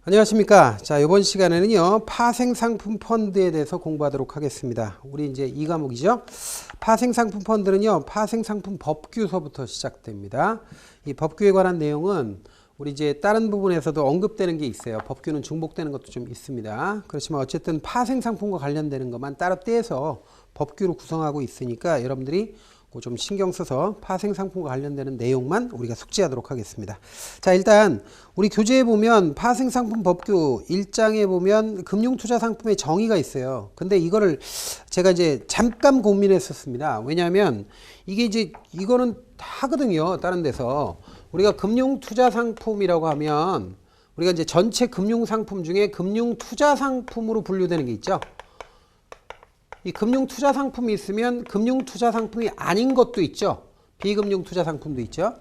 안녕하십니까. 자, 이번 시간에는요, 파생상품 펀드에 대해서 공부하도록 하겠습니다. 우리 이제 이 과목이죠. 파생상품 펀드는요, 파생상품 법규서부터 시작됩니다. 이 법규에 관한 내용은 우리 이제 다른 부분에서도 언급되는 게 있어요. 법규는 중복되는 것도 좀 있습니다. 그렇지만 어쨌든 파생상품과 관련되는 것만 따로 떼서 법규로 구성하고 있으니까 여러분들이 좀 신경 써서 파생상품과 관련되는 내용만 우리가 숙지하도록 하겠습니다. 자, 일단 우리 교재에 보면 파생상품 법규 1장에 보면 금융투자상품의 정의가 있어요. 근데 이거를 제가 이제 잠깐 고민했었습니다. 왜냐하면 이게 이제 이거는 하거든요. 다른 데서 우리가 금융투자상품이라고 하면 우리가 이제 전체 금융상품 중에 금융투자상품으로 분류되는 게 있죠. 이 금융투자상품이 있으면 금융투자상품이 아닌 것도 있죠. 비금융투자상품도 있죠.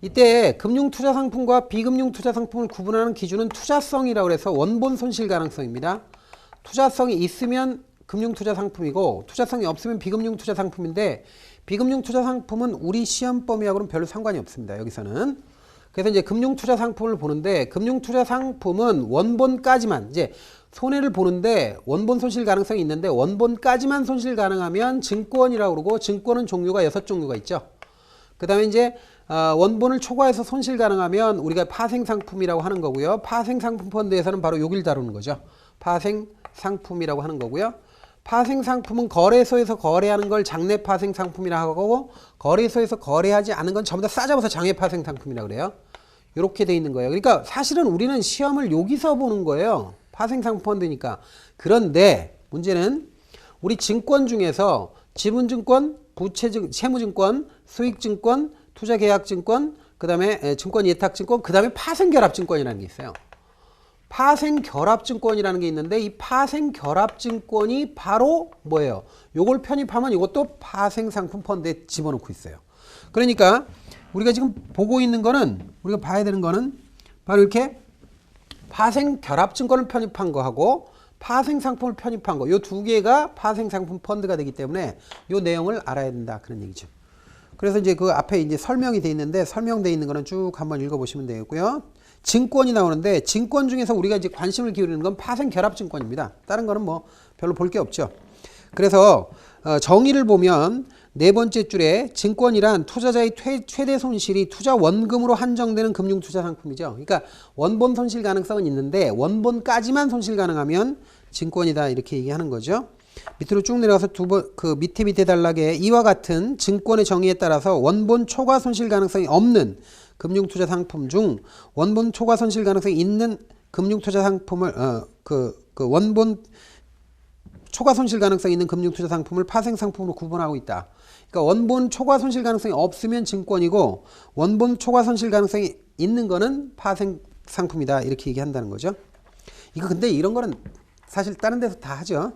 이때 금융투자상품과 비금융투자상품을 구분하는 기준은 투자성이라고 해서 원본 손실 가능성입니다. 투자성이 있으면 금융투자상품이고 투자성이 없으면 비금융투자상품인데 비금융투자상품은 우리 시험 범위하고는 별로 상관이 없습니다. 여기서는. 그래서 이제 금융투자상품을 보는데 금융투자상품은 원본까지만 이제 손해를 보는데 원본 손실 가능성이 있는데 원본까지만 손실 가능하면 증권이라고 그러고 증권은 종류가 6종류가 있죠. 그 다음에 이제 원본을 초과해서 손실 가능하면 우리가 파생상품이라고 하는 거고요. 파생상품 펀드에서는 바로 여길 다루는 거죠. 파생상품이라고 하는 거고요. 파생상품은 거래소에서 거래하는 걸 장내 파생상품이라고 하고 거래소에서 거래하지 않은 건 전부 다 싸잡아서 장외 파생상품이라고 그래요. 이렇게 돼 있는 거예요. 그러니까 사실은 우리는 시험을 여기서 보는 거예요. 파생상품 펀드니까. 그런데 문제는 우리 증권 중에서 지분증권, 채무증권, 수익증권, 투자계약증권, 그 다음에 증권예탁증권, 그 다음에 파생결합증권이라는 게 있어요. 파생결합증권이라는 게 있는데 이 파생결합증권이 바로 뭐예요? 요걸 편입하면 이것도 파생상품 펀드에 집어넣고 있어요. 그러니까 우리가 지금 보고 있는 거는 우리가 봐야 되는 거는 바로 이렇게 파생결합증권을 편입한 거하고 파생상품을 편입한 거 요 두 개가 파생상품 펀드가 되기 때문에 요 내용을 알아야 된다 그런 얘기죠. 그래서 이제 그 앞에 이제 설명이 돼 있는데 설명돼 있는 거는 쭉 한번 읽어보시면 되겠고요. 증권이 나오는데 증권 중에서 우리가 이제 관심을 기울이는 건 파생결합증권입니다. 다른 거는 뭐 별로 볼 게 없죠. 그래서 정의를 보면 네 번째 줄에 증권이란 투자자의 최대 손실이 투자 원금으로 한정되는 금융투자 상품이죠. 그러니까 원본 손실 가능성은 있는데 원본까지만 손실 가능하면 증권이다 이렇게 얘기하는 거죠. 밑으로 쭉 내려가서 그 밑에 단락에 이와 같은 증권의 정의에 따라서 원본 초과 손실 가능성이 없는 금융투자 상품 중 원본 초과 손실 가능성이 있는 금융투자 상품을 원본 초과 손실 가능성이 있는 금융투자 상품을 파생상품으로 구분하고 있다. 그러니까 원본 초과 손실 가능성이 없으면 증권이고 원본 초과 손실 가능성이 있는 거는 파생상품이다 이렇게 얘기한다는 거죠. 이거 근데 이런 거는 사실 다른 데서 다 하죠.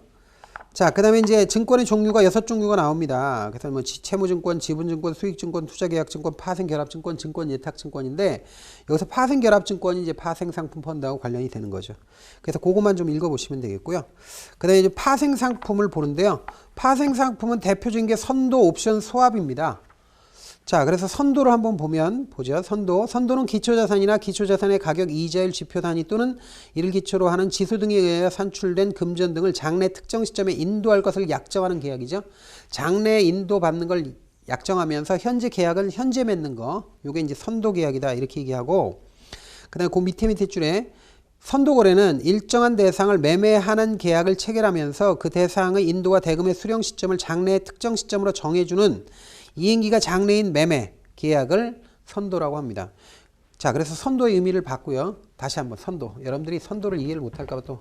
자, 그 다음에 이제 증권의 종류가 6종류가 나옵니다. 그래서 뭐 채무증권, 지분증권, 수익증권, 투자계약증권, 파생결합증권, 증권예탁증권인데 여기서 파생결합증권이 이제 파생상품 펀드하고 관련이 되는 거죠. 그래서 그것만 좀 읽어보시면 되겠고요. 그 다음에 이제 파생상품을 보는데요. 파생상품은 대표적인 게 선도 옵션 스왑입니다. 자, 그래서 선도를 한번 보죠. 선도는 기초자산이나 기초자산의 가격 이자율 지표 단위 또는 이를 기초로 하는 지수 등에 의하여 산출된 금전 등을 장래 특정 시점에 인도할 것을 약정하는 계약이죠. 장래에 인도받는 걸 약정하면서 현재 계약은 현재 맺는 거. 요게 이제 선도 계약이다 이렇게 얘기하고 그다음에 그 밑에 줄에 선도 거래는 일정한 대상을 매매하는 계약을 체결하면서 그 대상의 인도와 대금의 수령 시점을 장래의 특정 시점으로 정해주는 이행기가 장래인 매매 계약을 선도라고 합니다. 자, 그래서 선도의 의미를 봤고요. 다시 한번 선도. 여러분들이 선도를 이해를 못할까 봐 또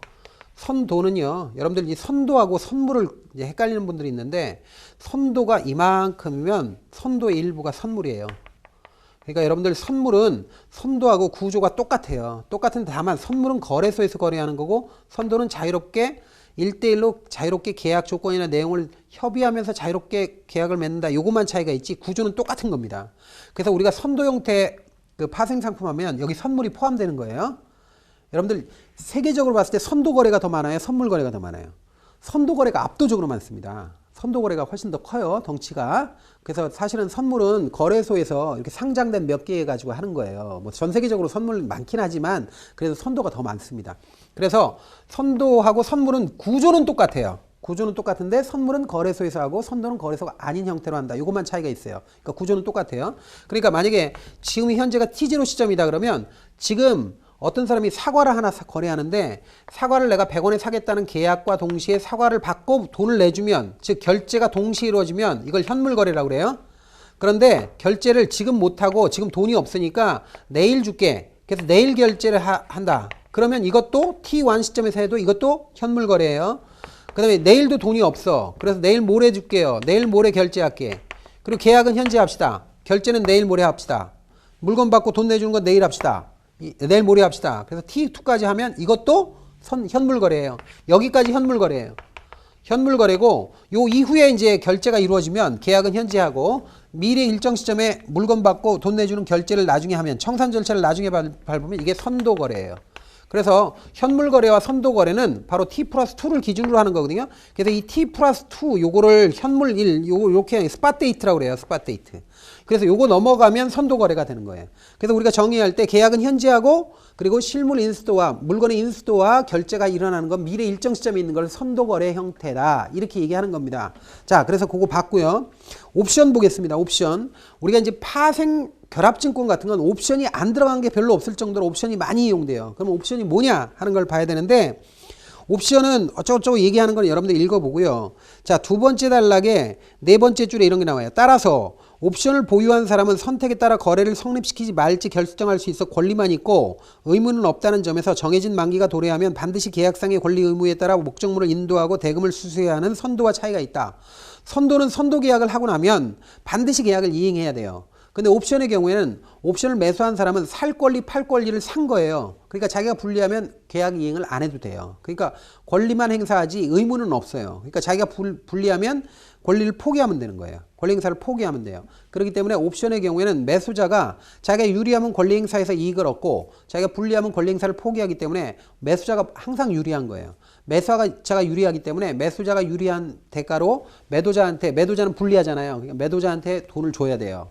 선도는요. 여러분들 이 선도하고 선물을 이제 헷갈리는 분들이 있는데 선도가 이만큼이면 선도의 일부가 선물이에요. 그러니까 여러분들 선물은 선도하고 구조가 똑같아요. 똑같은데 다만 선물은 거래소에서 거래하는 거고 선도는 자유롭게 1대1로 자유롭게 계약 조건이나 내용을 협의하면서 자유롭게 계약을 맺는다. 요것만 차이가 있지 구조는 똑같은 겁니다. 그래서 우리가 선도 형태 그 파생상품 하면 여기 선물이 포함되는 거예요. 여러분들 세계적으로 봤을 때 선도 거래가 더 많아요? 선물 거래가 더 많아요? 선도 거래가 압도적으로 많습니다. 선도 거래가 훨씬 더 커요. 덩치가. 그래서 사실은 선물은 거래소에서 이렇게 상장된 몇 개 가지고 하는 거예요. 뭐 전 세계적으로 선물 많긴 하지만 그래서 선도가 더 많습니다. 그래서 선도하고 선물은 구조는 똑같아요. 구조는 똑같은데 선물은 거래소에서 하고 선도는 거래소가 아닌 형태로 한다. 이것만 차이가 있어요. 그러니까 구조는 똑같아요. 그러니까 만약에 지금 현재가 T0 시점이다 그러면 지금 어떤 사람이 사과를 하나 거래하는데 사과를 내가 100원에 사겠다는 계약과 동시에 사과를 받고 돈을 내주면 즉 결제가 동시에 이루어지면 이걸 현물 거래라고 그래요. 그런데 결제를 지금 못하고 지금 돈이 없으니까 내일 줄게. 그래서 내일 결제를 한다. 그러면 이것도 T1 시점에서 해도 이것도 현물 거래예요. 그 다음에 내일도 돈이 없어. 그래서 내일 모레 줄게요. 내일 모레 결제할게. 그리고 계약은 현재 합시다. 결제는 내일 모레 합시다. 물건 받고 돈 내주는 건 내일 합시다. 내일 모레 합시다. 그래서 T2까지 하면 이것도 현물 거래예요. 여기까지 현물 거래예요. 현물 거래고 요 이후에 이제 결제가 이루어지면 계약은 현재 하고 미래 일정 시점에 물건 받고 돈 내주는 결제를 나중에 하면 청산 절차를 나중에 밟으면 이게 선도 거래예요. 그래서 현물 거래와 선도 거래는 바로 T 플러스 2를 기준으로 하는 거거든요. 그래서 이 T 플러스 2 요거를 현물 1 요렇게 스팟 데이트라고 그래요. 스팟 데이트. 그래서 요거 넘어가면 선도 거래가 되는 거예요. 그래서 우리가 정의할 때 계약은 현재하고 그리고 실물 인수도와 물건의 인수도와 결제가 일어나는 건 미래 일정 시점에 있는 걸 선도 거래 형태다. 이렇게 얘기하는 겁니다. 자, 그래서 그거 봤고요. 옵션 보겠습니다. 옵션. 우리가 이제 파생 결합증권 같은 건 옵션이 안 들어간 게 별로 없을 정도로 옵션이 많이 이용돼요. 그럼 옵션이 뭐냐 하는 걸 봐야 되는데 옵션은 어쩌고저쩌고 얘기하는 건 여러분들 읽어보고요. 자, 두 번째 단락에 네 번째 줄에 이런 게 나와요. 따라서 옵션을 보유한 사람은 선택에 따라 거래를 성립시키지 말지 결정할 수 있어 권리만 있고 의무는 없다는 점에서 정해진 만기가 도래하면 반드시 계약상의 권리 의무에 따라 목적물을 인도하고 대금을 수수해야 하는 선도와 차이가 있다. 선도는 선도 계약을 하고 나면 반드시 계약을 이행해야 돼요. 근데 옵션의 경우에는 옵션을 매수한 사람은 살 권리, 팔 권리를 산 거예요. 그러니까 자기가 불리하면 계약 이행을 안 해도 돼요. 그러니까 권리만 행사하지 의무는 없어요. 그러니까 자기가 불리하면 권리를 포기하면 되는 거예요. 권리 행사를 포기하면 돼요. 그렇기 때문에 옵션의 경우에는 매수자가 자기가 유리하면 권리 행사에서 이익을 얻고 자기가 불리하면 권리 행사를 포기하기 때문에 매수자가 항상 유리한 거예요. 매수자가 유리하기 때문에 매수자가 유리한 대가로 매도자는 불리하잖아요. 그러니까 매도자한테 돈을 줘야 돼요.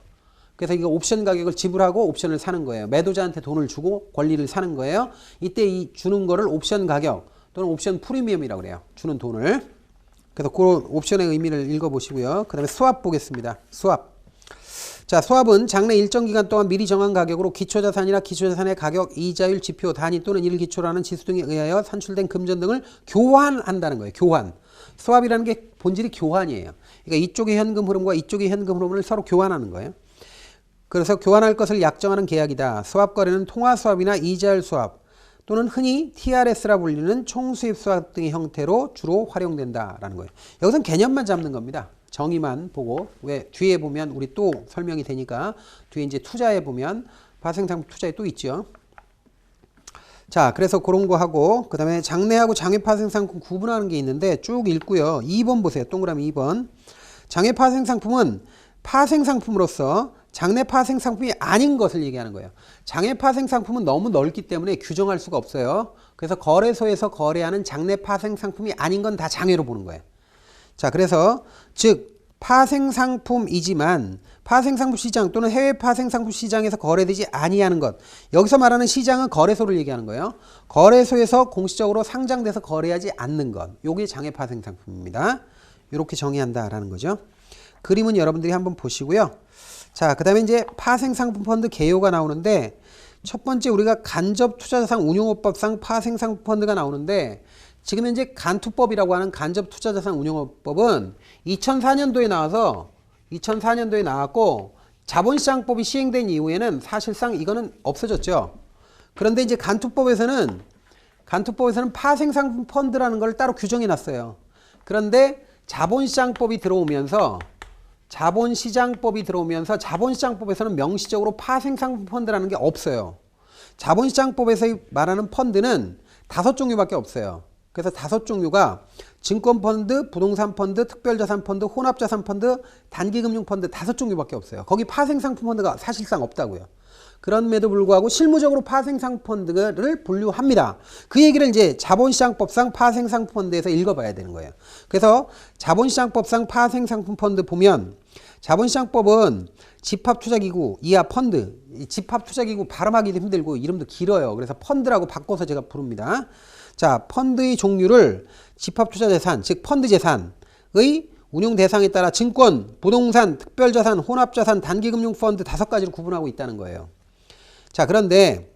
그래서 이거 옵션 가격을 지불하고 옵션을 사는 거예요. 매도자한테 돈을 주고 권리를 사는 거예요. 이때 이 주는 거를 옵션 가격 또는 옵션 프리미엄이라고 그래요. 주는 돈을. 그래서 그런 옵션의 의미를 읽어보시고요. 그 다음에 스왑 보겠습니다. 스왑. 자, 스왑은 장래 일정 기간 동안 미리 정한 가격으로 기초자산이나 기초자산의 가격, 이자율, 지표, 단위 또는 이를 기초로 하는 지수 등에 의하여 산출된 금전 등을 교환한다는 거예요. 교환. 스왑이라는 게 본질이 교환이에요. 그러니까 이쪽의 현금 흐름과 이쪽의 현금 흐름을 서로 교환하는 거예요. 그래서 교환할 것을 약정하는 계약이다. 스왑 거래는 통화 스왑이나 이자율 스왑 또는 흔히 TRS라 불리는 총수입 스왑 등의 형태로 주로 활용된다라는 거예요. 여기서는 개념만 잡는 겁니다. 정의만 보고 왜 뒤에 보면 우리 또 설명이 되니까 뒤에 이제 투자에 보면 파생상품 투자에 또 있죠. 자, 그래서 그런 거 하고 그 다음에 장내하고 장외 파생상품 구분하는 게 있는데 쭉 읽고요. 2번 보세요. 동그라미 2번. 장외 파생상품은 파생상품으로서 장내 파생상품이 아닌 것을 얘기하는 거예요. 장외 파생상품은 너무 넓기 때문에 규정할 수가 없어요. 그래서 거래소에서 거래하는 장내 파생상품이 아닌 건 다 장외로 보는 거예요. 자, 그래서 즉 파생상품이지만 파생상품 시장 또는 해외 파생상품 시장에서 거래되지 아니하는 것. 여기서 말하는 시장은 거래소를 얘기하는 거예요. 거래소에서 공식적으로 상장돼서 거래하지 않는 것. 요게 장외 파생상품입니다. 이렇게 정의한다라는 거죠. 그림은 여러분들이 한번 보시고요. 자, 그 다음에 이제 파생상품 펀드 개요가 나오는데 첫 번째 우리가 간접투자자산 운용업법상 파생상품 펀드가 나오는데 지금 현재 간투법이라고 하는 간접투자자산 운용업법은 2004년도에 나왔고 자본시장법이 시행된 이후에는 사실상 이거는 없어졌죠. 그런데 이제 간투법에서는 파생상품 펀드라는 걸 따로 규정해 놨어요. 그런데 자본시장법이 들어오면서 자본시장법에서는 명시적으로 파생상품 펀드라는 게 없어요. 자본시장법에서 말하는 펀드는 5종류밖에 없어요. 그래서 5종류가 증권펀드, 부동산펀드, 특별자산펀드, 혼합자산펀드, 단기금융펀드 5종류밖에 없어요. 거기 파생상품 펀드가 사실상 없다고요. 그럼에도 불구하고 실무적으로 파생상품펀드를 분류합니다. 그 얘기를 이제 자본시장법상 파생상품펀드에서 읽어봐야 되는 거예요. 그래서 자본시장법상 파생상품펀드 보면 자본시장법은 집합투자기구 이하 펀드, 집합투자기구 발음하기도 힘들고 이름도 길어요. 그래서 펀드라고 바꿔서 제가 부릅니다. 자, 펀드의 종류를 집합투자재산, 즉 펀드재산의 운용 대상에 따라 증권, 부동산, 특별자산, 혼합자산, 단기금융펀드 5가지로 구분하고 있다는 거예요. 자, 그런데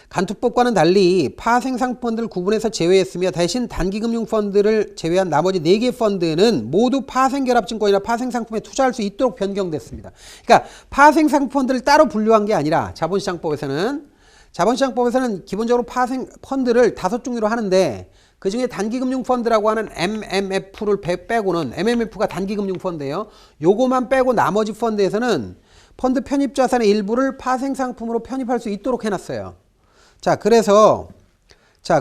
간투법과는 달리 파생상품펀드를 구분해서 제외했으며 대신 단기금융펀드를 제외한 나머지 4개 펀드는 모두 파생결합증권이나 파생상품에 투자할 수 있도록 변경됐습니다. 그러니까 파생상품펀드를 따로 분류한 게 아니라 자본시장법에서는 기본적으로 파생펀드를 5종류로 하는데 그 중에 단기금융펀드라고 하는 MMF를 빼고는, MMF가 단기금융펀드예요. 요거만 빼고 나머지 펀드에서는 펀드 편입자산의 일부를 파생상품으로 편입할 수 있도록 해놨어요. 자, 그래서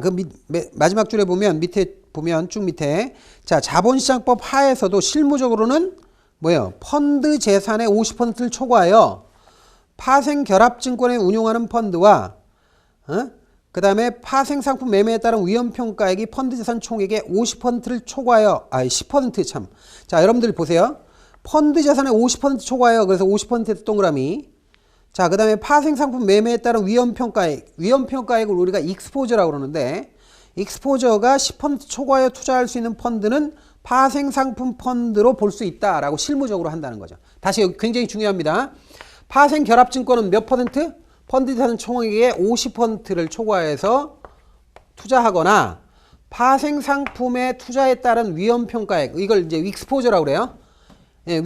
그 마지막 줄에 보면 밑에 보면 쭉 밑에 자, 자본시장법 하에서도 실무적으로는 뭐예요? 펀드 재산의 50%를 초과하여 파생결합증권에 운용하는 펀드와 그 다음에 파생상품 매매에 따른 위험평가액이 펀드재산 총액의 50%를 초과하여 10% 참. 자, 여러분들 보세요. 펀드재산의 50% 초과하여 그래서 50% 동그라미. 자, 그 다음에 파생상품 매매에 따른 위험평가액을 우리가 익스포저라고 그러는데 익스포저가 10% 초과하여 투자할 수 있는 펀드는 파생상품 펀드로 볼 수 있다라고 실무적으로 한다는 거죠. 다시 여기 굉장히 중요합니다. 파생결합증권은 몇 퍼센트? 펀드재산 총액의 50%를 초과해서 투자하거나 파생상품의 투자에 따른 위험평가액, 이걸 이제 익스포저라고 그래요. 예,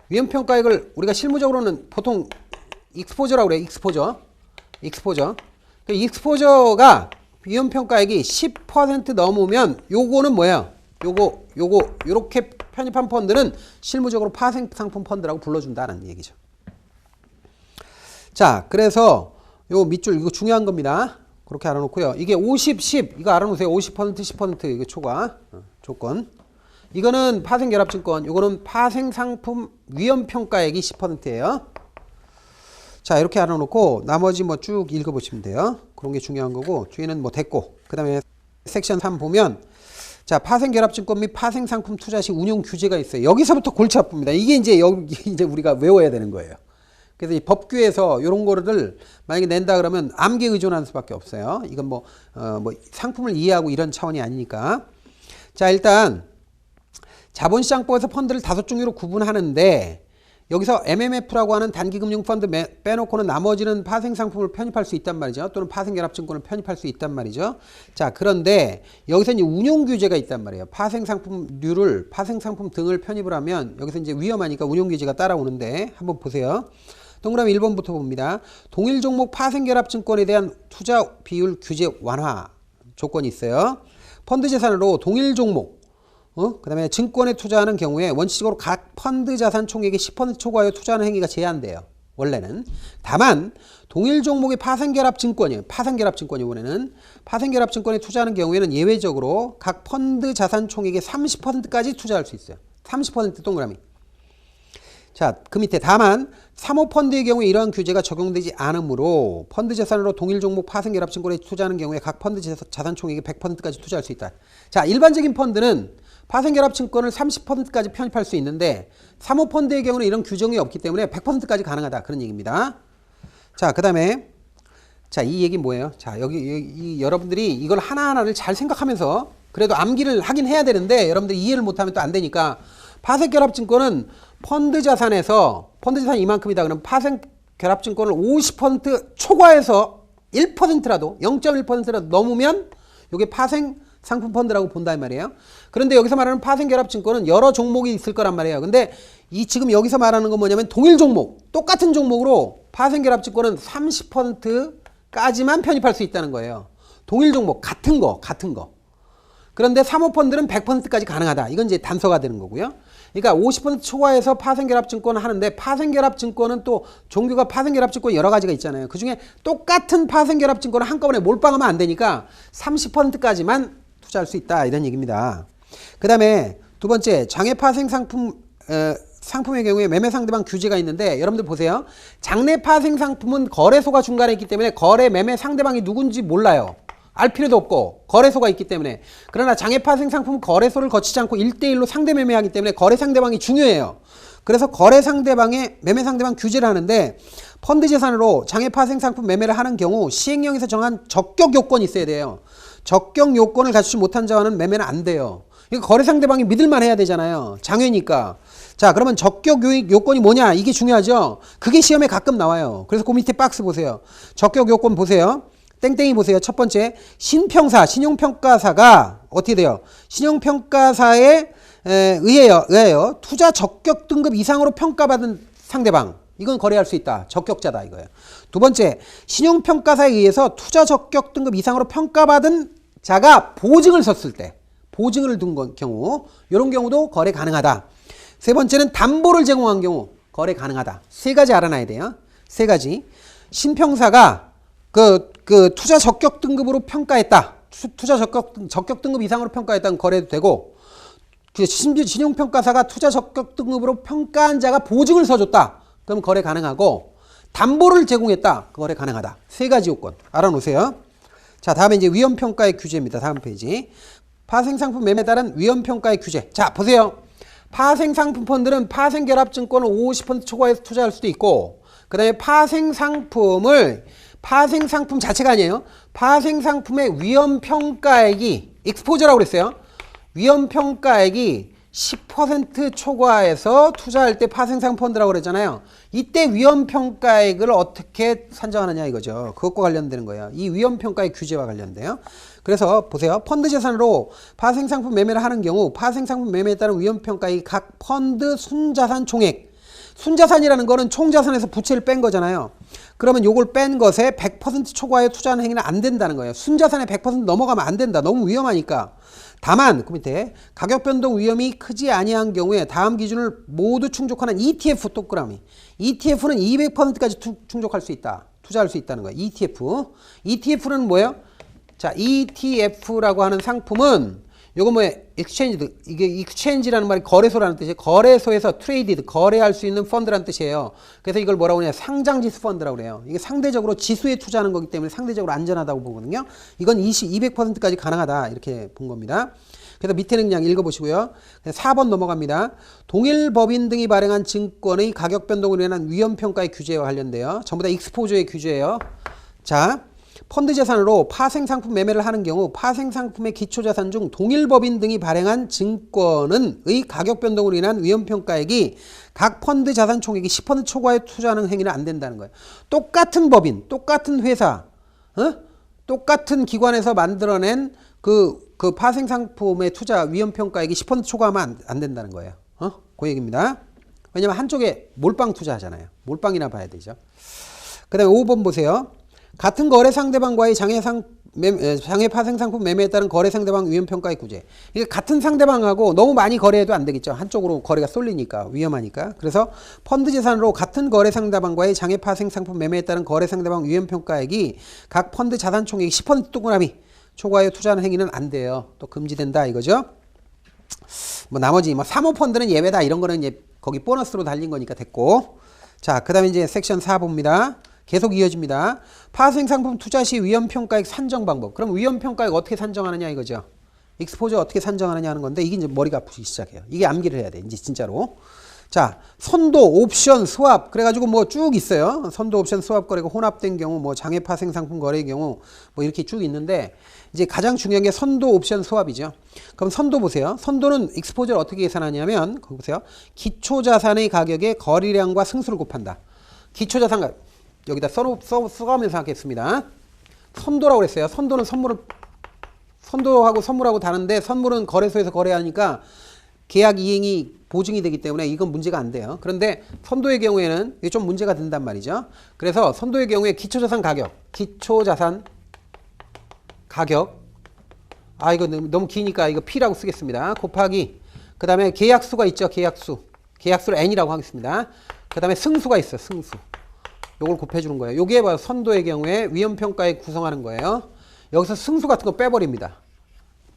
위험평가액을 우리가 실무적으로는 보통 익스포저라고 그래요. 익스포저. 익스포저가 위험평가액이 10% 넘으면 요거는 뭐예요? 요렇게 편입한 펀드는 실무적으로 파생상품 펀드라고 불러준다는 얘기죠. 자, 그래서 요 밑줄 이거 중요한 겁니다. 그렇게 알아놓고요. 이게 50, 10 이거 알아놓으세요. 50%, 10% 이거 초과 조건. 이거는 파생결합증권, 이거는 파생상품 위험평가액이 10%예요. 자, 이렇게 알아놓고 나머지 뭐 쭉 읽어보시면 돼요. 그런 게 중요한 거고 뒤에는 뭐 됐고 그 다음에 섹션 3 보면 자, 파생결합증권 및 파생상품 투자 시 운용 규제가 있어요. 여기서부터 골치 아픕니다. 이게 이제 여기 이제 우리가 외워야 되는 거예요. 그래서 이 법규에서 이런 거를 만약에 낸다 그러면 암기에 의존하는 수밖에 없어요. 이건 뭐 상품을 이해하고 이런 차원이 아니니까. 자, 일단 자본시장법에서 펀드를 5종류로 구분하는데 여기서 MMF라고 하는 단기금융펀드 빼놓고는 나머지는 파생상품을 편입할 수 있단 말이죠. 또는 파생결합증권을 편입할 수 있단 말이죠. 자, 그런데 여기서 이제 운용규제가 있단 말이에요. 파생상품류를, 파생상품 등을 편입을 하면 여기서 이제 위험하니까 운용규제가 따라오는데 한번 보세요. 동그라미 1번부터 봅니다. 동일 종목 파생결합증권에 대한 투자 비율 규제 완화 조건이 있어요. 펀드 재산으로 동일 종목 그 다음에 증권에 투자하는 경우에 원칙적으로 각 펀드 자산 총액의 10% 초과하여 투자하는 행위가 제한돼요. 원래는. 다만 동일 종목의 파생결합증권이에요. 파생결합증권 이번에는 파생결합증권에 투자하는 경우에는 예외적으로 각 펀드 자산 총액의 30%까지 투자할 수 있어요. 30% 동그라미. 자, 그 밑에 다만 사모펀드의 경우에 이러한 규제가 적용되지 않으므로 펀드 재산으로 동일 종목 파생결합증권에 투자하는 경우에 각 펀드 자산 총액의 100%까지 투자할 수 있다. 자, 일반적인 펀드는 파생결합증권을 30%까지 편입할 수 있는데 사모펀드의 경우는 이런 규정이 없기 때문에 100%까지 가능하다. 그런 얘기입니다. 자, 그 다음에 자, 이 얘기 뭐예요? 자, 여기 여러분들이 이걸 하나하나를 잘 생각하면서 그래도 암기를 하긴 해야 되는데 여러분들이 이해를 못하면 또 안 되니까 파생결합증권은 펀드 자산에서 펀드 자산이 이만큼이다. 그러면 파생결합증권을 50% 초과해서 1%라도 0.1%라도 넘으면 이게 파생상품 펀드라고 본다 이 말이에요. 그런데 여기서 말하는 파생결합증권은 여러 종목이 있을 거란 말이에요. 근데 이 지금 여기서 말하는 건 뭐냐면 동일 종목, 똑같은 종목으로 파생결합증권은 30%까지만 편입할 수 있다는 거예요. 동일 종목, 같은 거. 그런데 사모펀드는 100%까지 가능하다. 이건 이제 단서가 되는 거고요. 그러니까 50% 초과해서 파생결합증권을 하는데 파생결합증권은 또 종류가 파생결합증권이 여러 가지가 있잖아요. 그중에 똑같은 파생결합증권을 한꺼번에 몰빵하면 안 되니까 30%까지만 투자할 수 있다. 이런 얘기입니다. 그 다음에 두 번째 장외파생상품 상품의 경우에 매매 상대방 규제가 있는데 여러분들 보세요. 장내 파생 상품은 거래소가 중간에 있기 때문에 거래 매매 상대방이 누군지 몰라요. 알 필요도 없고 거래소가 있기 때문에. 그러나 장외 파생 상품은 거래소를 거치지 않고 1대1로 상대 매매하기 때문에 거래 상대방이 중요해요. 그래서 거래 상대방의 매매 상대방 규제를 하는데 펀드 재산으로 장외 파생 상품 매매를 하는 경우 시행령에서 정한 적격 요건이 있어야 돼요. 적격 요건을 갖추지 못한 자와는 매매는 안 돼요. 이거 거래 상대방이 믿을만 해야 되잖아요. 장외니까. 자, 그러면 적격 요건이 뭐냐? 이게 중요하죠. 그게 시험에 가끔 나와요. 그래서 그 밑에 박스 보세요. 적격 요건 보세요. 땡땡이 보세요. 첫 번째, 신평사, 신용평가사가 어떻게 돼요? 신용평가사에 의해요. 투자 적격 등급 이상으로 평가받은 상대방. 이건 거래할 수 있다. 적격자다 이거예요. 두 번째, 신용평가사에 의해서 투자 적격 등급 이상으로 평가받은 자가 보증을 섰을 때, 보증을 둔 경우, 이런 경우도 거래 가능하다. 세 번째는 담보를 제공한 경우 거래 가능하다. 세 가지 알아놔야 돼요. 세 가지. 신평사가 그 투자 적격 등급으로 평가했다. 투자 적격 등급 이상으로 평가했다는 거래도 되고, 그 신용평가사가 투자 적격 등급으로 평가한 자가 보증을 서줬다. 그럼 거래 가능하고, 담보를 제공했다. 그 거래 가능하다. 세 가지 요건 알아놓으세요. 자, 다음에 이제 위험평가의 규제입니다. 다음 페이지. 파생상품 매매에 따른 위험평가의 규제. 자, 보세요. 파생상품 펀드는 파생결합증권을 50% 초과해서 투자할 수도 있고, 그 다음에 파생상품 자체가 아니에요. 파생상품의 위험평가액이, 익스포저라고 그랬어요. 위험평가액이 10% 초과해서 투자할 때 파생상품 펀드라고 그랬잖아요. 이때 위험평가액을 어떻게 산정하느냐 이거죠. 그것과 관련되는 거예요. 이 위험평가액 규제와 관련돼요. 그래서 보세요. 펀드 재산으로 파생상품 매매를 하는 경우 파생상품 매매에 따른 위험평가액이 각 펀드 순자산 총액, 순자산이라는 거는 총자산에서 부채를 뺀 거잖아요. 그러면 요걸 뺀 것에 100% 초과해 투자하는 행위는 안 된다는 거예요. 순자산에 100% 넘어가면 안 된다. 너무 위험하니까. 다만 그 밑에 가격 변동 위험이 크지 아니한 경우에 다음 기준을 모두 충족하는 ETF 동그라미. ETF는 200%까지 충족할 수 있다. 투자할 수 있다는 거예요. ETF. ETF는 뭐예요? 자, ETF라고 하는 상품은 요거 뭐예요? 익스체인지. 이게 익스체인지라는 말이 거래소라는 뜻이에요. 거래소에서 트레이디드, 거래할 수 있는 펀드라는 뜻이에요. 그래서 이걸 뭐라고 하냐? 상장지수 펀드라고 그래요. 이게 상대적으로 지수에 투자하는 거기 때문에 상대적으로 안전하다고 보거든요. 이건 200%까지 가능하다. 이렇게 본 겁니다. 그래서 밑에는 그냥 읽어보시고요. 4번 넘어갑니다. 동일 법인 등이 발행한 증권의 가격 변동으로 인한 위험평가의 규제와 관련돼요. 전부 다 익스포저의 규제예요. 자, 펀드 재산으로 파생상품 매매를 하는 경우 파생상품의 기초자산 중 동일법인 등이 발행한 증권의 가격 변동으로 인한 위험평가액이 각 펀드 자산 총액이 10% 초과에 투자하는 행위는 안 된다는 거예요. 똑같은 법인, 똑같은 회사, 똑같은 기관에서 만들어낸 그 파생상품의 투자 위험평가액이 10% 초과하면 안 된다는 거예요. 그 얘기입니다. 왜냐면 한쪽에 몰빵 투자하잖아요. 몰빵이나 봐야 되죠. 그 다음에 5번 보세요. 같은 거래 상대방과의 장외 파생상품 매매에 따른 거래 상대방 위험평가의 구제. 이게 같은 상대방하고 너무 많이 거래해도 안 되겠죠. 한쪽으로 거래가 쏠리니까, 위험하니까. 그래서 펀드 재산으로 같은 거래 상대방과의 장외 파생상품 매매에 따른 거래 상대방 위험평가액이 각 펀드 자산 총액 10% 동그라미 초과하여 투자하는 행위는 안 돼요. 또 금지된다 이거죠. 뭐 나머지 사모펀드는 예외다 이런 거는 이제 거기 보너스로 달린 거니까 됐고. 자, 그 다음에 이제 섹션 4보입니다. 계속 이어집니다. 파생상품 투자 시 위험평가액 산정 방법. 그럼 위험평가액 어떻게 산정하느냐 이거죠. 익스포저 어떻게 산정하느냐 하는 건데 이게 이제 머리가 아프기 시작해요. 이게 암기를 해야 돼. 이제 진짜로. 자, 선도, 옵션, 스왑. 그래가지고 뭐 쭉 있어요. 선도, 옵션, 스왑 거래가 혼합된 경우, 뭐 장외 파생상품 거래의 경우, 뭐 이렇게 쭉 있는데 이제 가장 중요한 게 선도, 옵션, 스왑이죠. 그럼 선도 보세요. 선도는 익스포저를 어떻게 계산하냐면, 거기 보세요. 기초자산의 가격에 거래량과 승수를 곱한다. 기초자산 가격. 여기다 써가면서 하겠습니다. 선도라고 그랬어요. 선도는 선도하고 선물하고 다른데 선물은 거래소에서 거래하니까 계약 이행이 보증이 되기 때문에 이건 문제가 안 돼요. 그런데 선도의 경우에는 이게 좀 문제가 된단 말이죠. 그래서 선도의 경우에 기초자산 가격, 이거 너무 기니까 이거 P라고 쓰겠습니다. 곱하기 그 다음에 계약수가 있죠. 계약수를 N이라고 하겠습니다. 그 다음에 승수가 있어. 승수. 요걸 곱해주는 거예요. 요게 바로 선도의 경우에 위험평가에 구성하는 거예요. 여기서 승수 같은 거 빼버립니다.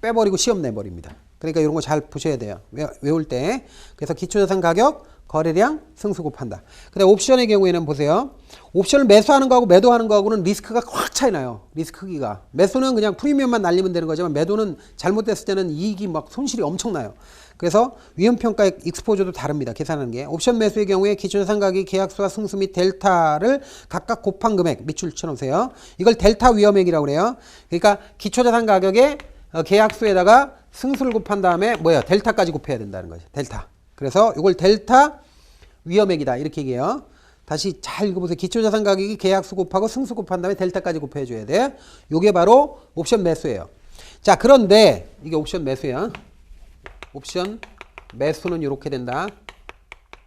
빼버리고 시험 내버립니다. 그러니까 이런 거 잘 보셔야 돼요. 외울 때. 그래서 기초자산 가격 거래량 승수 곱한다. 근데 옵션의 경우에는 보세요. 옵션을 매수하는 거하고 매도하는 거하고는 리스크가 확 차이 나요. 리스크 크기가. 매수는 그냥 프리미엄만 날리면 되는 거지만 매도는 잘못됐을 때는 이익이 막 손실이 엄청나요. 그래서 위험평가의 익스포저도 다릅니다. 계산하는 게. 옵션 매수의 경우에 기초자산 가격이 계약수와 승수 및 델타를 각각 곱한 금액 밑줄 쳐놓으세요. 이걸 델타 위험액이라고 그래요. 그러니까 기초자산 가격의 계약수에다가 승수를 곱한 다음에 뭐예요? 델타까지 곱해야 된다는 거죠. 델타. 그래서 이걸 델타 위험액이다 이렇게 얘기해요. 다시 잘 읽어보세요. 기초자산 가격이 계약수 곱하고 승수 곱한 다음에 델타까지 곱해줘야 돼. 이게 바로 옵션 매수예요. 자, 그런데 이게 옵션 매수야. 옵션 매수는 이렇게 된다.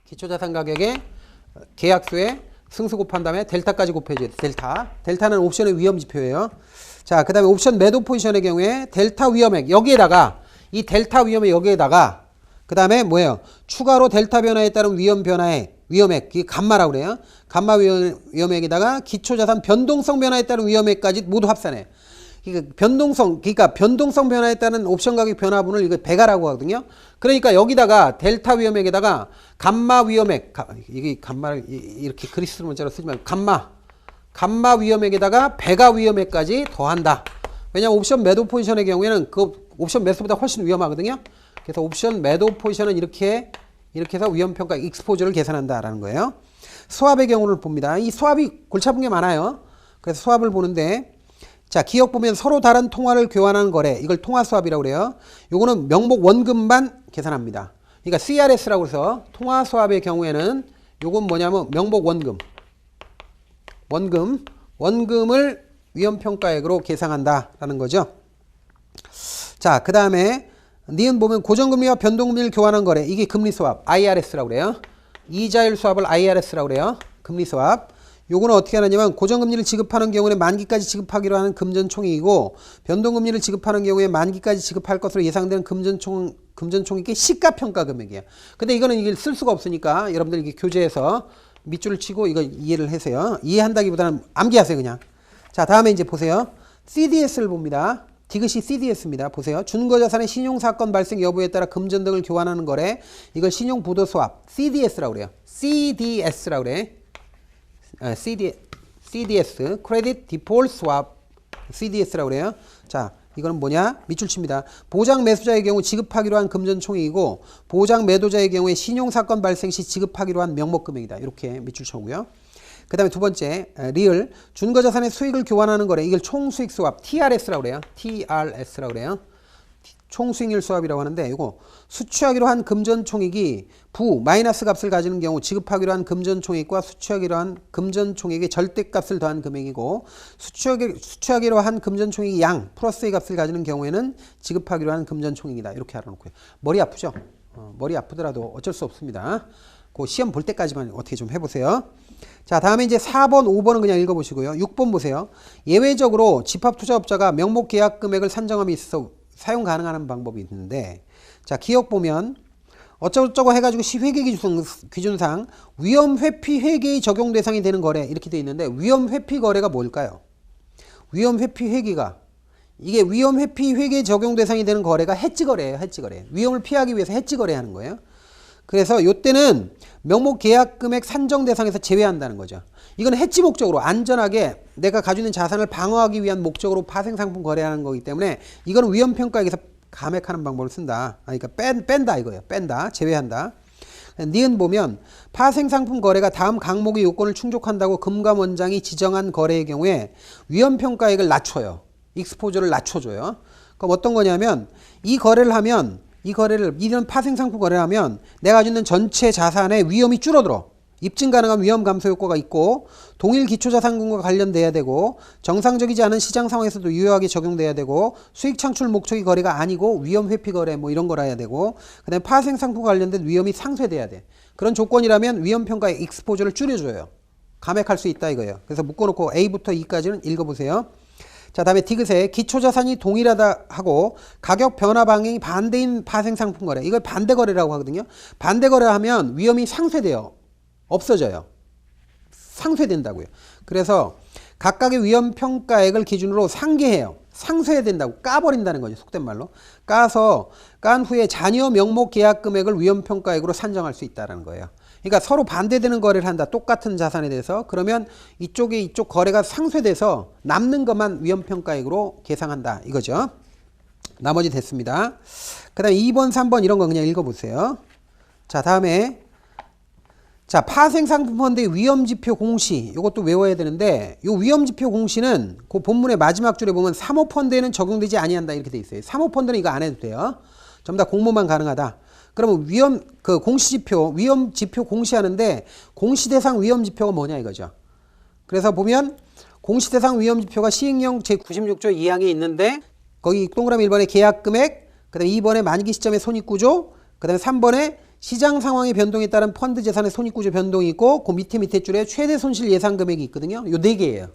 기초자산 가격에 계약수에 승수 곱한 다음에 델타까지 곱해줘야 돼. 델타. 델타는 옵션의 위험 지표예요. 자, 그 다음에 옵션 매도 포지션의 경우에 델타 위험액 여기에다가 이 델타 위험액 여기에다가 그 다음에 뭐예요? 추가로 델타 변화에 따른 위험 변화의 위험액, 이 감마라고 그래요. 감마 위험액에다가 기초자산 변동성 변화에 따른 위험액까지 모두 합산해. 그러니까 변동성 변화에 따른 옵션 가격 변화분을 이거 배가라고 하거든요. 그러니까 여기다가 델타 위험액에다가 감마 위험액, 이게 감마를 이렇게 그리스 문자로 쓰지 말고 감마 위험액에다가 배가 위험액까지 더한다. 왜냐하면 옵션 매도 포지션의 경우에는 그 옵션 매수보다 훨씬 위험하거든요. 그래서 옵션 매도 포지션은 이렇게 해서 위험평가 익스포저를 계산한다라는 거예요. 수합의 경우를 봅니다. 이 수합이 골치 아픈 게 많아요. 그래서 수합을 보는데 자, 기억 보면 서로 다른 통화를 교환하는 거래. 이걸 통화 수합이라고 그래요. 요거는 명목 원금만 계산합니다. 그러니까 CRS라고 해서 통화 수합의 경우에는 요건 뭐냐면 명목 원금을 위험평가액으로 계산한다라는 거죠. 자, 그 다음에 니은 보면 고정금리와 변동금리를 교환한 거래. 이게 금리수합 IRS라고 그래요. 이자율 수합을 IRS라고 그래요. 금리수합. 요거는 어떻게 하느냐면 고정금리를 지급하는 경우에 만기까지 지급하기로 하는 금전총액이고 변동금리를 지급하는 경우에 만기까지 지급할 것으로 예상되는 금전총액의 시가평가 금액이에요. 근데 이거는 이걸 쓸 수가 없으니까 여러분들 이게 교재에서 밑줄을 치고 이거 이해를 하세요. 이해한다기보다는 암기하세요 그냥. 자, 다음에 이제 보세요. CDS를 봅니다. 디귿이 CDS입니다. 보세요. 준거자산의 신용사건 발생 여부에 따라 금전 등을 교환하는 거래. 이걸 신용부도수합 CDS라고 그래요. CDS라고 그래. CDS Credit Default Swap CDS라고 그래요. 자, 이거는 뭐냐? 밑줄 칩니다. 보장 매수자의 경우 지급하기로 한 금전총액이고 보장 매도자의 경우에 신용사건 발생 시 지급하기로 한 명목금액이다. 이렇게 밑줄 쳐고요. 그 다음에 두 번째 리을 준거자산의 수익을 교환하는 거래. 이걸 총수익 수합 TRS라고 그래요. TRS라고 그래요. 총수익률 수합이라고 하는데 이거 수취하기로 한 금전총액이 마이너스 값을 가지는 경우 지급하기로 한 금전총액과 수취하기로 한 금전총액의 절대값을 더한 금액이고 수취하기로 한 금전총액이 양 플러스의 값을 가지는 경우에는 지급하기로 한 금전총액이다. 이렇게 알아놓고요. 머리 아프죠? 머리 아프더라도 어쩔 수 없습니다. 그 시험 볼 때까지만 어떻게 좀 해보세요. 자, 다음에 이제 4번, 5번은 그냥 읽어보시고요. 6번 보세요. 예외적으로 집합투자업자가 명목 계약 금액을 산정함에 있어서 사용 가능한 방법이 있는데, 자, 기억 보면 어쩌고저쩌고 해가지고 시회계 기준상 위험 회피 회계의 적용 대상이 되는 거래 이렇게 돼 있는데 위험 회피 거래가 뭘까요? 위험 회피 회계가 이게 위험 회피 회계의 적용 대상이 되는 거래가 해지 거래예요. 해지 거래. 위험을 피하기 위해서 해지 거래하는 거예요. 그래서 요때는 명목 계약 금액 산정 대상에서 제외한다는 거죠. 이건 해지 목적으로 안전하게 내가 가지고 있는 자산을 방어하기 위한 목적으로 파생상품 거래하는 거기 때문에 이건 위험평가에서 감액하는 방법을 쓴다. 그러니까 뺀다 이거예요. 뺀다. 제외한다. 니은 보면 파생상품 거래가 다음 항목의 요건을 충족한다고 금감원장이 지정한 거래의 경우에 위험평가액을 낮춰요. 익스포저를 낮춰줘요. 그럼 어떤 거냐면 이런 파생상품 거래를 하면 내가 가지고 있는 전체 자산의 위험이 줄어들어. 입증 가능한 위험 감소 효과가 있고 동일 기초자산금과 관련돼야 되고 정상적이지 않은 시장 상황에서도 유효하게 적용돼야 되고 수익 창출 목적의 거래가 아니고 위험 회피 거래 뭐 이런 거라 해야 되고 그다음에 파생상품 관련된 위험이 상쇄돼야 돼. 그런 조건이라면 위험평가의 익스포저를 줄여줘요. 감액할 수 있다 이거예요. 그래서 묶어놓고 A부터 E까지는 읽어보세요. 자, 다음에 디귿에 기초자산이 동일하다 하고 가격 변화 방향이 반대인 파생상품 거래. 이걸 반대 거래라고 하거든요. 반대 거래하면 위험이 상쇄돼요. 없어져요. 상쇄된다고요. 그래서 각각의 위험평가액을 기준으로 상계해요. 상쇄해야 된다고 까버린다는 거죠. 속된 말로. 깐 후에 잔여 명목 계약 금액을 위험평가액으로 산정할 수 있다는 거예요. 그러니까 서로 반대되는 거래를 한다. 똑같은 자산에 대해서. 그러면 이쪽에 이쪽 거래가 상쇄돼서 남는 것만 위험평가액으로 계상한다. 이거죠. 나머지 됐습니다. 그 다음에 2번, 3번 이런 거 그냥 읽어보세요. 자, 다음에 자, 파생상품펀드의 위험지표 공시 이것도 외워야 되는데 이 위험지표 공시는 그 본문의 마지막 줄에 보면 사모펀드에는 적용되지 아니한다 이렇게 돼 있어요. 사모펀드는 이거 안 해도 돼요. 전부 다 공모만 가능하다. 그러면 공시지표, 위험지표 공시하는데 공시대상 위험지표가 뭐냐 이거죠. 그래서 보면 공시대상 위험지표가 시행령 제96조 2항에 있는데 거기 동그라미 1번에 계약금액, 그 다음에 2번에 만기 시점의 손익구조, 그 다음에 3번에 시장 상황의 변동에 따른 펀드 재산의 손익구조 변동이 있고 그 밑에 줄에 최대 손실 예상 금액이 있거든요. 요 4개예요.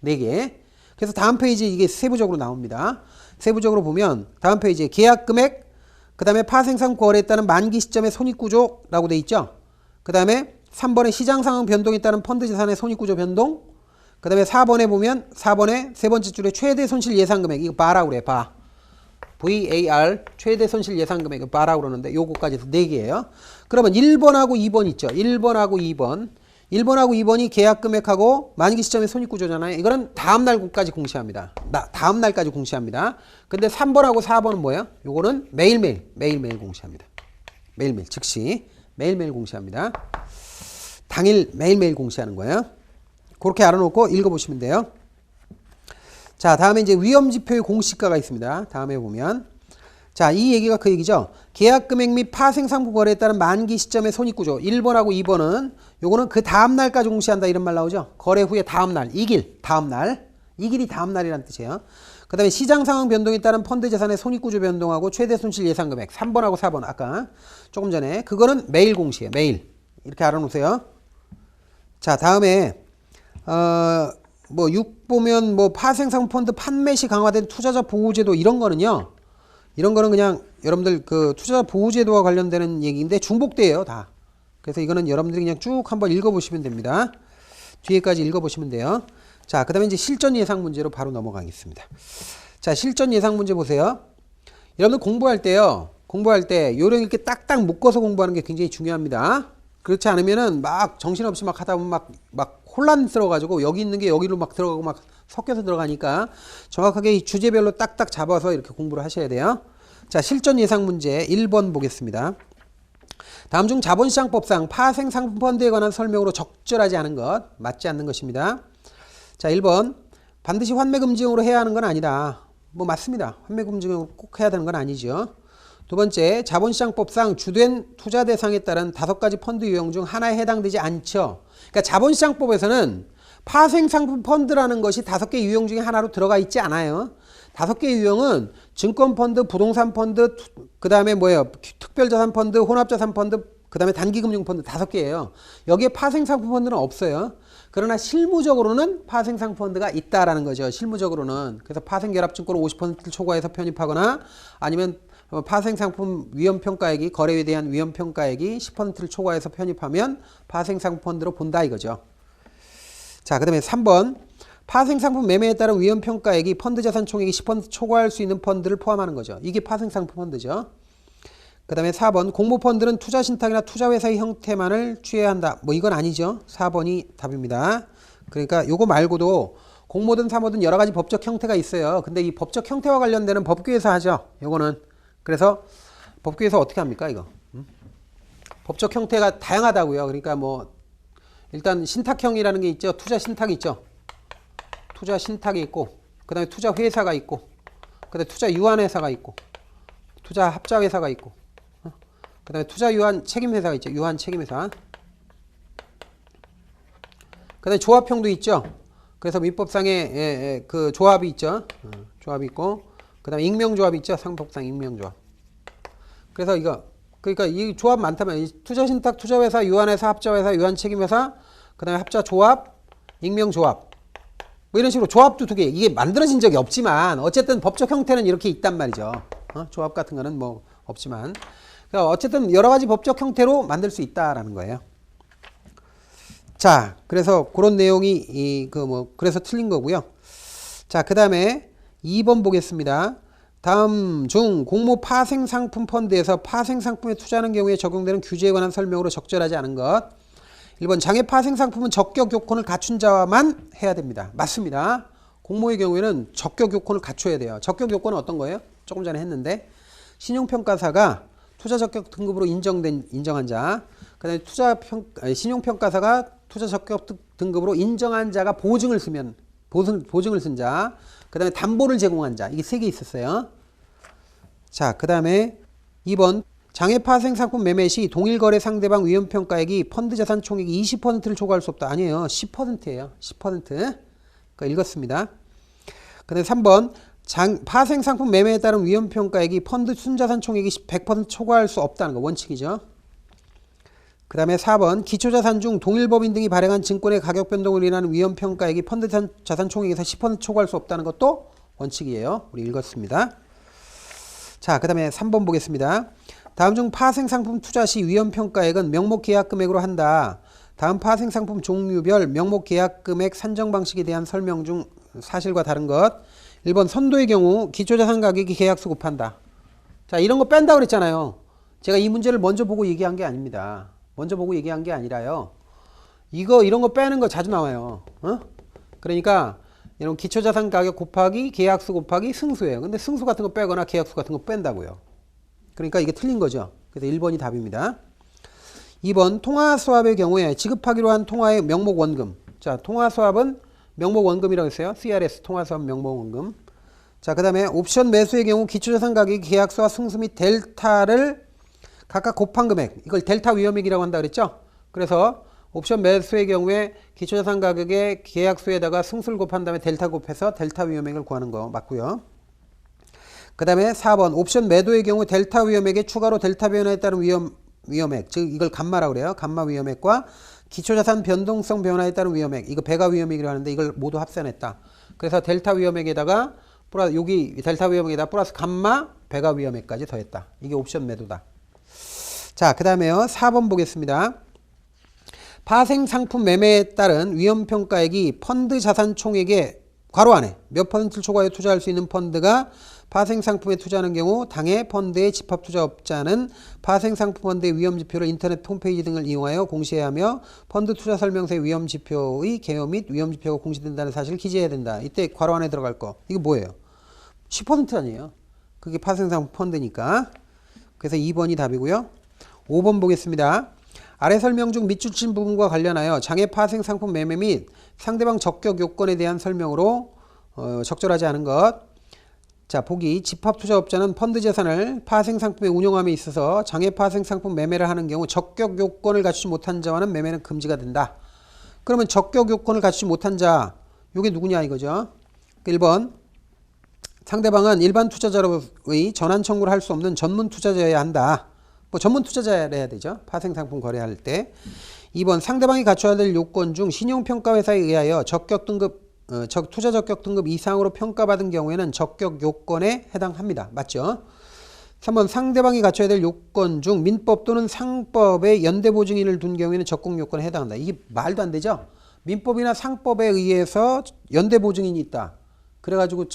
4개. 그래서 다음 페이지 이게 세부적으로 나옵니다. 세부적으로 보면 다음 페이지에 계약금액, 그 다음에 파생상품 거래에 따른 만기 시점의 손익구조라고 돼 있죠. 그 다음에 3번에 시장 상황 변동에 따른 펀드 재산의 손익구조 변동, 그 다음에 4번에 보면 4번에 세 번째 줄에 최대 손실 예상 금액 이거 바라고 그래. 바. VAR 최대 손실 예상 금액을 바라고 그러는데 요거까지 해서 4개예요. 그러면 1번하고 2번 있죠. 1번하고 2번. 1번하고 2번이 계약 금액하고 만기 시점의 손익구조잖아요. 이거는 다음 날까지 공시합니다. 다음 날까지 공시합니다. 근데 3번하고 4번은 뭐예요? 요거는 매일매일 공시합니다. 매일매일 즉시 매일매일 공시합니다. 당일 매일매일 공시하는 거예요. 그렇게 알아놓고 읽어보시면 돼요. 자, 다음에 이제 위험지표의 공시가가 있습니다. 다음에 보면. 자, 이 얘기가 그 얘기죠. 계약금액 및 파생상품 거래에 따른 만기 시점의 손익구조. 1번하고 2번은 요거는 그 다음날까지 공시한다 이런 말 나오죠. 거래 후에 다음날, 이 길, 다음날. 이 길이 다음날이라는 뜻이에요. 그 다음에 시장상황 변동에 따른 펀드 재산의 손익구조 변동하고 최대 손실 예상금액. 3번하고 4번 아까 조금 전에. 그거는 매일 공시예요. 매일. 이렇게 알아놓으세요. 자, 다음에 6 보면 파생상품 펀드 판매 시 강화된 투자자 보호제도 이런 거는요. 이런 거는 그냥 여러분들 그 투자자 보호제도와 관련되는 얘기인데 중복돼요, 다. 그래서 이거는 여러분들이 그냥 쭉 한번 읽어보시면 됩니다. 뒤에까지 읽어보시면 돼요. 자, 그 다음에 이제 실전 예상 문제로 바로 넘어가겠습니다. 자, 실전 예상 문제 보세요. 여러분들 공부할 때요. 공부할 때 요령 이렇게 딱딱 묶어서 공부하는 게 굉장히 중요합니다. 그렇지 않으면은 막 정신없이 막 하다 보면 막 혼란스러워가지고 여기 있는 게 여기로 막 들어가고 막 섞여서 들어가니까 정확하게 이 주제별로 딱딱 잡아서 이렇게 공부를 하셔야 돼요. 자, 실전 예상 문제 1번 보겠습니다. 다음 중 자본시장법상 파생상품펀드에 관한 설명으로 적절하지 않은 것, 맞지 않는 것입니다. 자, 1번 반드시 환매금지용으로 해야 하는 건 아니다. 맞습니다. 환매금지용으로 꼭 해야 되는 건 아니죠. 두 번째, 자본시장법상 주된 투자 대상에 따른 5가지 펀드 유형 중 하나에 해당되지 않죠. 그러니까 자본시장법에서는 파생상품 펀드라는 것이 5개 유형 중에 하나로 들어가 있지 않아요. 5개 유형은 증권펀드, 부동산펀드, 그 다음에 특별자산펀드, 혼합자산펀드, 그 다음에 단기금융펀드 5개예요. 여기에 파생상품 펀드는 없어요. 그러나 실무적으로는 파생상품 펀드가 있다라는 거죠. 실무적으로는. 그래서 파생결합증권을 50%를 초과해서 편입하거나 아니면 파생상품 위험평가액이 거래에 대한 위험평가액이 10%를 초과해서 편입하면 파생상품 펀드로 본다 이거죠. 자, 그 다음에 3번 파생상품 매매에 따른 위험평가액이 펀드자산 총액이 10% 초과할 수 있는 펀드를 포함하는 거죠. 이게 파생상품 펀드죠. 그 다음에 4번 공모펀드는 투자신탁이나 투자회사의 형태만을 취해야 한다. 이건 아니죠. 4번이 답입니다. 그러니까 요거 말고도 공모든 사모든 여러 가지 법적 형태가 있어요. 근데 이 법적 형태와 관련되는 법규에서 하죠. 요거는. 그래서 법규에서 어떻게 합니까 이거? 법적 형태가 다양하다고요. 그러니까 일단 신탁형이라는 게 있죠. 투자 신탁이 있죠. 투자 신탁이 있고, 그 다음에 투자 회사가 있고, 그 다음에 투자 유한 회사가 있고, 투자 합자 회사가 있고, 그 다음에 투자 유한 책임 회사가 있죠. 유한 책임 회사. 그 다음에 조합형도 있죠. 그래서 민법상에 그 조합이 있죠. 조합이 있고, 그 다음에 익명조합이 있죠. 상법상 익명조합. 그래서 그러니까 이 조합 많다면 투자신탁, 투자회사, 유한회사, 합자회사, 유한책임회사, 그 다음에 합자조합, 익명조합. 이런 식으로 조합도 2개. 이게 만들어진 적이 없지만 어쨌든 법적 형태는 이렇게 있단 말이죠. 조합 같은 거는 없지만. 그러니까 어쨌든 여러 가지 법적 형태로 만들 수 있다라는 거예요. 자, 그래서 그런 내용이 그래서 틀린 거고요. 자, 그 다음에 2번 보겠습니다. 다음 중 공모 파생상품 펀드에서 파생상품에 투자하는 경우에 적용되는 규제에 관한 설명으로 적절하지 않은 것. 1번 장외 파생상품은 적격 요건을 갖춘 자만 해야 됩니다. 맞습니다. 공모의 경우에는 적격 요건을 갖춰야 돼요. 적격 요건은 어떤 거예요? 조금 전에 했는데 신용평가사가 투자 적격 등급으로 인정한 자, 그다음에 신용평가사가 투자 적격 등급으로 인정한 자가 보증을 쓴 자, 그다음에 담보를 제공한 자, 이게 3개 있었어요. 자, 그다음에 2번 장외 파생 상품 매매 시 동일 거래 상대방 위험 평가액이 펀드 자산 총액이 20%를 초과할 수 없다. 아니에요. 10%예요. 10%. 그러니까 읽었습니다. 그다음에 3번 파생 상품 매매에 따른 위험 평가액이 펀드 순자산 총액이 100% 초과할 수 없다는 거 원칙이죠. 그 다음에 4번 기초자산 중 동일법인 등이 발행한 증권의 가격 변동으로 인한 위험 평가액이 펀드 자산 총액에서 10% 초과할 수 없다는 것도 원칙이에요. 우리 읽었습니다. 자, 그 다음에 3번 보겠습니다. 다음 중 파생상품 투자 시 위험 평가액은 명목 계약 금액으로 한다. 다음 파생상품 종류별 명목 계약 금액 산정 방식에 대한 설명 중 사실과 다른 것. 1번 선도의 경우 기초자산 가격이 계약수 곱한다. 자, 이런 거 뺀다고 그랬잖아요. 제가 이 문제를 먼저 보고 얘기한 게 아닙니다. 먼저 보고 얘기한 게 아니라요. 이런 거 빼는 거 자주 나와요. 그러니까 이런 기초자산 가격 곱하기 계약수 곱하기 승수예요. 근데 승수 같은 거 빼거나 계약수 같은 거 뺀다고요. 그러니까 이게 틀린 거죠. 그래서 1번이 답입니다. 2번 통화수합의 경우에 지급하기로 한 통화의 명목 원금. 자, 통화수합은 명목 원금이라고 했어요. CRS 통화수합 명목 원금. 자, 그 다음에 옵션 매수의 경우 기초자산 가격이 계약수와 승수 및 델타를 각각 곱한 금액. 이걸 델타 위험액이라고 한다 그랬죠. 그래서 옵션 매수의 경우에 기초자산 가격의 계약수에다가 승수를 곱한 다음에 델타 곱해서 델타 위험액을 구하는 거 맞고요. 그 다음에 4번 옵션 매도의 경우 델타 위험액에 추가로 델타 변화에 따른 위험액, 즉 이걸 감마라고 그래요. 감마 위험액과 기초자산 변동성 변화에 따른 위험액, 이거 배가 위험액이라고 하는데 이걸 모두 합산했다. 그래서 델타 위험액에다가 여기 델타 위험액에다 플러스 감마 배가 위험액까지 더했다. 이게 옵션 매도다. 자, 그 다음에요. 4번 보겠습니다. 파생 상품 매매에 따른 위험 평가액이 펀드 자산 총액의 괄호 안에 몇 퍼센트를 초과해 투자할 수 있는 펀드가 파생상품에 투자하는 경우 당해 펀드의 집합투자업자는 파생상품 펀드의 위험지표를 인터넷 홈페이지 등을 이용하여 공시해야 하며 펀드 투자 설명서의 위험지표의 개요 및 위험지표가 공시된다는 사실을 기재해야 된다. 이때 괄호 안에 들어갈 거. 이게 뭐예요? 10% 아니에요. 그게 파생상품 펀드니까. 그래서 2번이 답이고요. 5번 보겠습니다. 아래 설명 중 밑줄친 부분과 관련하여 장외 파생상품 매매 및 상대방 적격 요건에 대한 설명으로 적절하지 않은 것. 자, 보기 집합투자업자는 펀드 재산을 파생상품의 운용함에 있어서 장외 파생상품 매매를 하는 경우 적격 요건을 갖추지 못한 자와는 매매는 금지가 된다. 그러면 적격 요건을 갖추지 못한 자, 이게 누구냐 이거죠. 1번 상대방은 일반 투자자로의 전환 청구를 할 수 없는 전문 투자자여야 한다. 뭐 전문 투자자여야 되죠. 파생상품 거래할 때. 2번 상대방이 갖춰야 될 요건 중 신용평가회사에 의하여 투자 적격 등급 이상으로 평가받은 경우에는 적격 요건에 해당합니다. 맞죠? 3번 상대방이 갖춰야 될 요건 중 민법 또는 상법에 연대보증인을 둔 경우에는 적격 요건에 해당한다. 이게 말도 안 되죠? 민법이나 상법에 의해서 연대보증인이 있다. 그래가지고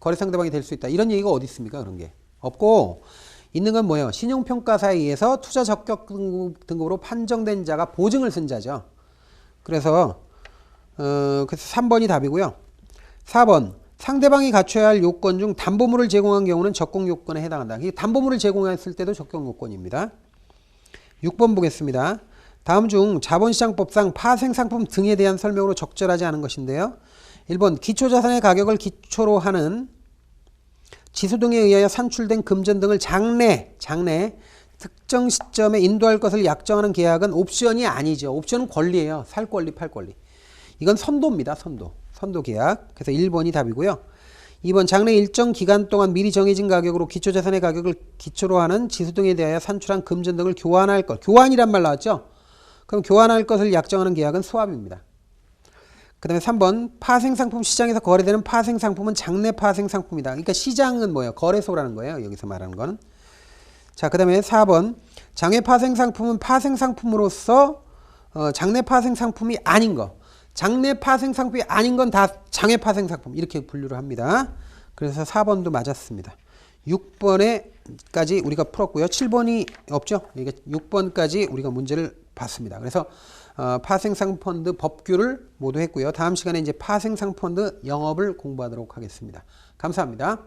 거래 상대방이 될 수 있다. 이런 얘기가 어디 있습니까? 그런 게 없고 있는 건 뭐예요? 신용평가사에 의해서 투자 적격 등급으로 판정된 자가 보증을 쓴 자죠. 그래서 3번이 답이고요. 4번 상대방이 갖춰야 할 요건 중 담보물을 제공한 경우는 적격 요건에 해당한다. 담보물을 제공했을 때도 적격 요건입니다. 6번 보겠습니다. 다음 중 자본시장법상 파생상품 등에 대한 설명으로 적절하지 않은 것인데요. 1번 기초자산의 가격을 기초로 하는 지수 등에 의하여 산출된 금전 등을 장래 특정 시점에 인도할 것을 약정하는 계약은 옵션이 아니죠. 옵션은 권리예요. 살 권리, 팔 권리. 이건 선도입니다. 선도 계약. 그래서 1번이 답이고요. 2번 장래 일정 기간 동안 미리 정해진 가격으로 기초자산의 가격을 기초로 하는 지수 등에 대하여 산출한 금전 등을 교환할 것. 교환이란 말 나왔죠? 그럼 교환할 것을 약정하는 계약은 수합입니다. 그 다음에 3번 파생상품 시장에서 거래되는 파생상품은 장내 파생상품이다. 그러니까 시장은 뭐예요? 거래소라는 거예요. 여기서 말하는 거는. 자, 그 다음에 4번 장외 파생상품은 파생상품으로서 장내 파생상품이 아닌 거. 장내 파생상품이 아닌 건 다 장외 파생상품 이렇게 분류를 합니다. 그래서 4번도 맞았습니다. 6번에까지 우리가 풀었고요. 7번이 없죠. 이게 6번까지 우리가 문제를 봤습니다. 그래서 파생상품펀드 법규를 모두 했고요. 다음 시간에 이제 파생상품펀드 영업을 공부하도록 하겠습니다. 감사합니다.